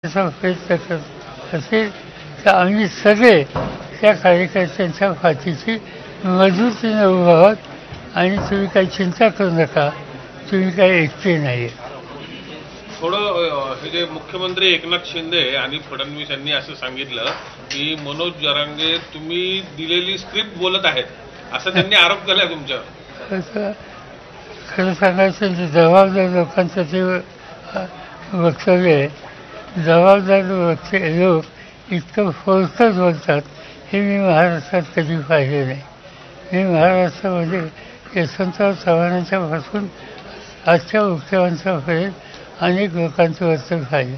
असा प्रयत्न करत असेल तर आम्ही सगळे त्या कार्यकर्त्यांच्या पाठीशी मजबूतीने उभा आहोत आणि तुम्ही काही चिंता करू नका, तुम्ही काही एकटे नाही. थोडं हे जे मुख्यमंत्री एकनाथ शिंदे आणि फडणवीस यांनी असं सांगितलं की मनोज जरांगे तुम्ही दिलेली स्क्रिप्ट बोलत आहेत असं त्यांनी आरोप केला तुमच्यावर. खरं सांगायचं तर जबाबदार लोकांचं ते वक्तव्य आहे. जबाबदार लोक इतकं फोलकट बोलतात हे मी महाराष्ट्रात कधी पाहिले नाही. मी महाराष्ट्रामध्ये यशवंतराव चव्हाणांच्यापासून आजच्या मुख्यमंत्र्यांपर्यंत अनेक लोकांचं वर्तन पाहिलं.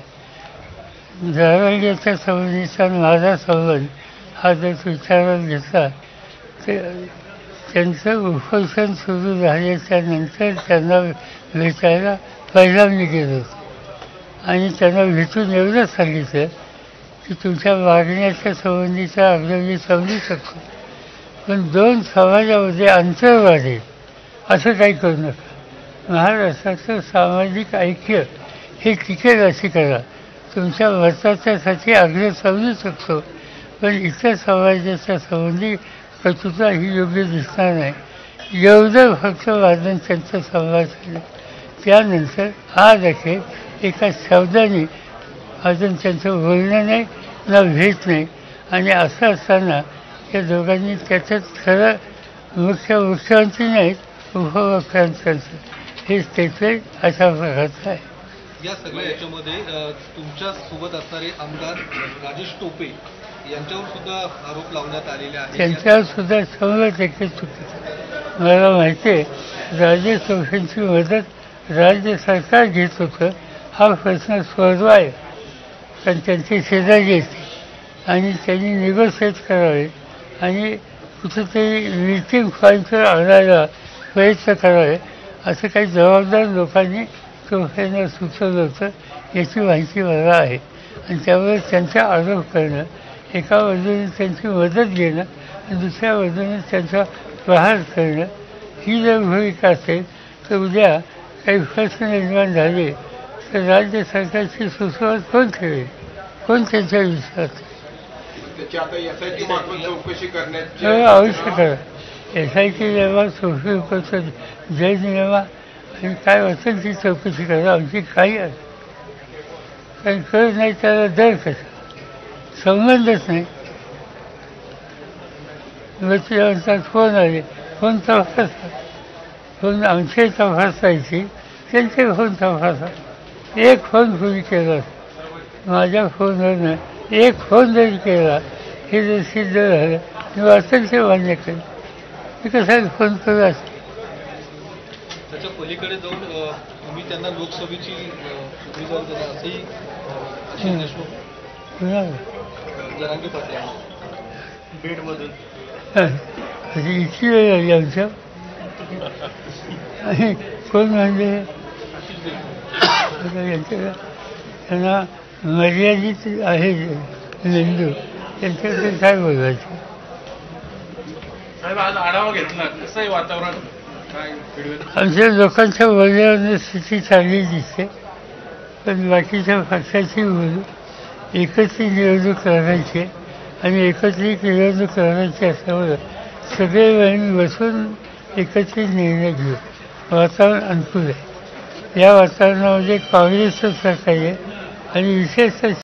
जरांगेच्या संबंधीचा माझा संबंध हा जर विचारात घेतला तर त्यांचं उपोषण सुरू झाल्याच्यानंतर त्यांना भेटायला पहिला मी गेलो होतो आणि त्यांना भेटून एवढंच सांगितलं की तुमच्या मागण्याच्या संबंधीचा अर्ज मी समजू शकतो, पण दोन समाजामध्ये अंतर वाढेल असं काही करू नका. महाराष्ट्राचं सामाजिक ऐक्य हे टिकेल अशी करा. तुमच्या वर्ताच्यासाठी अर्ज समजू शकतो, पण इतर समाजाच्या संबंधी कटुता ही योग्य दिसणार नाही. एवढं फक्त वादन त्यांचं संवाद झालं. त्यानंतर आज अखेर एका शब्दाने अजून त्यांचं बोलणं नाही ना भेट नाही. आणि असं असताना या दोघांनी त्याच्यात खरं मुख्यमंत्री नाहीत उपमुख्यमंत्र्यांचं हे स्टेटमेंट अशा प्रकारचं आहे. या सगळ्या याच्यामध्ये तुमच्या सोबत असणारे आमदार राजेश टोपे यांच्यावर सुद्धा आरोप लावण्यात आलेले आहेत. त्यांच्यावर सुद्धा 100% चुकीचं. मला माहिती आहे राजेश टोपेंची मदत राज्य सरकार घेत होतं हा प्रश्न सोडवाय, कारण त्यांचे शेजारी येते आणि त्यांनी निगोशिएट करावे आणि कुठेतरी मीटिंग पॉईंटवर आणायला प्रयत्न करावे असं काही जबाबदार लोकांनी टोपेंना सुचवलं होतं याची माहिती मला आहे. आणि त्यामुळे त्यांचा आरोप करणं, एका बाजूने त्यांची मदत घेणं आणि दुसऱ्या बाजूने त्यांचा प्रहार करणं ही जर भूमिका असेल तर उद्या काही प्रश्न निर्माण झाले तर राज्य सरकारची सुसंवाद कोण ठेवेल, कोण त्यांच्या विश्वास आवश्यक आहे. SIT नेमा, सुप्रीम कोर्टचा जज नेमा आणि काय असेल ती चौकशी करा. आमची काही काही कळत नाही त्याला दर कसा, संबंधच नाही. म्हणतात फोन आले, फोन तपासा, फोन आमचे तपासायचे त्यांचे फोन तपासा. एक फोन कुणी केला माझ्या फोनवरनं, एक फोन जरी केला हे जर सिद्ध झालं मी वाचन ते मान्य करेन. मी कसा फोन करू असते. त्याच्या पलीकडे जाऊन तुम्ही त्यांना लोकसभेची उमेदवार दिला असंही जरांगे पाटील बीडमधून अशी इतकी वेळ आली आमच्या. आणि कोण म्हणजे यांच्या त्यांना मर्यादित आहे मेंदू, त्यांच्याकडे काय बोलायचं. आज आढावा घेतला कसं आहे वातावरण, आमच्या लोकांच्या बोलण्यावर स्थिती चांगली दिसते, पण बाकीच्या पक्षाची बोलू एकत्रित निवडणूक करायची आणि एकत्रित निवडणूक करायची असल्यामुळं सगळे मिळून बसून एकत्रित निर्णय घेऊ. वातावरण अनुकूल आहे. या वातावरणामध्ये काँग्रेसचं सरकार आहे आणि विशेषतः